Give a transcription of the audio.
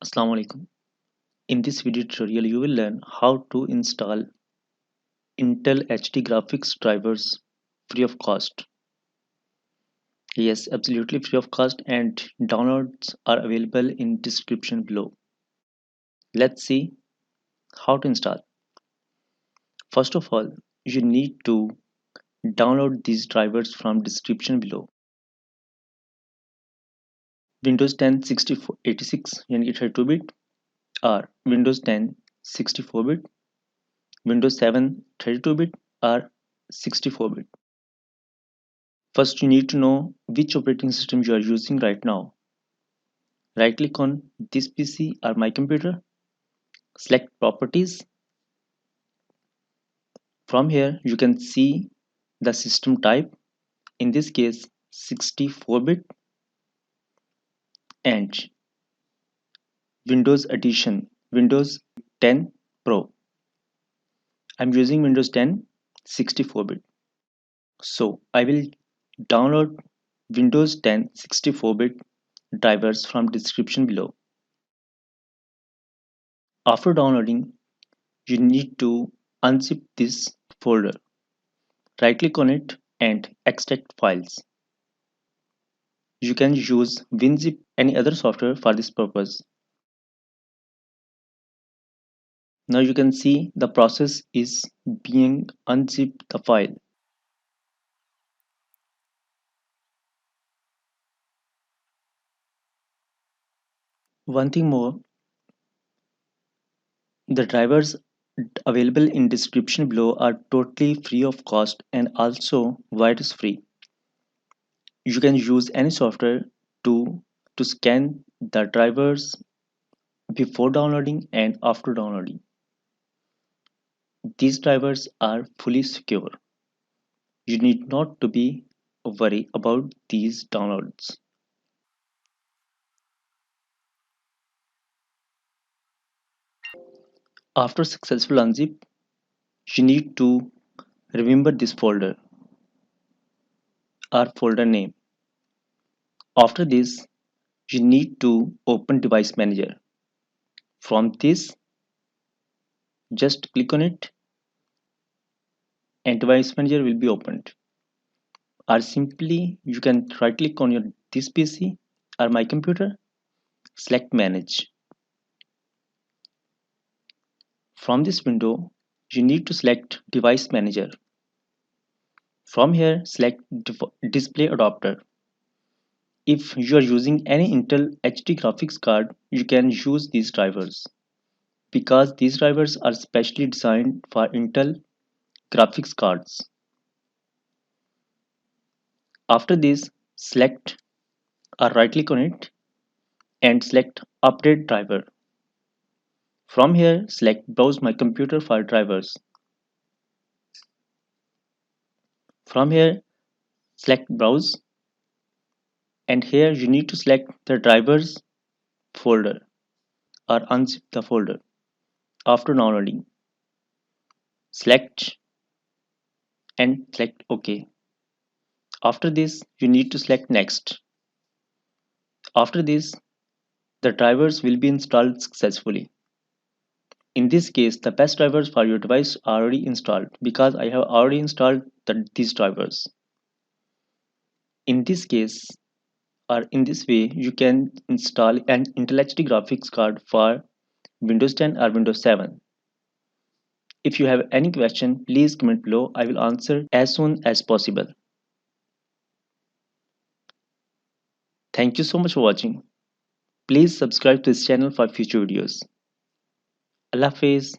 Assalamu alaikum. In this video tutorial, you will learn how to install Intel HD graphics drivers free of cost. Yes, absolutely free of cost, and downloads are available in description below. Let's see how to install. First of all, you need to download these drivers from description below. Windows 10 6486 यानी कि 32-bit or Windows 10 64-bit, Windows 7 32-bit or 64-bit. First, you need to know which operating system you are using right now. Right click on this PC or my computer, select properties. From here, you can see the system type, in this case 64-bit, and Windows Edition, Windows 10 Pro. I'm using Windows 10 64-bit. So I will download Windows 10 64-bit drivers from description below. After downloading, you need to unzip this folder. Right click on it and extract files. You can use WinZip any other software for this purpose. Now you can see the process is being unzip the file. One thing more, the drivers available in description below are totally free of cost and also virus free. You can use any software to scan the drivers before downloading and after downloading. These drivers are fully secure. You need not to be worried about these downloads. After successful unzip, you need to remember this folder or folder name. After this, you need to open device manager. From this, just click on it and device manager will be opened. Or simply you can right click on your this PC or my computer, select manage. From this window, you need to select device manager. From here, select display adapter. If you are using any Intel HD graphics card, you can use these drivers because these drivers are specially designed for Intel graphics cards. After this, select or right click on it and select update driver. From here, select browse my computer for drivers. From here, select browse, and here you need to select the drivers folder or unzip the folder. After downloading, select and select OK. After this, you need to select next. After this, the drivers will be installed successfully. In this case, the best drivers for your device are already installed because I have already installed these drivers. In this case, or in this way, you can install an Intel HD graphics card for Windows 10 or Windows 7. If you have any question, please comment below. I will answer as soon as possible. Thank you so much for watching. Please subscribe to this channel for future videos. Allah Hafiz.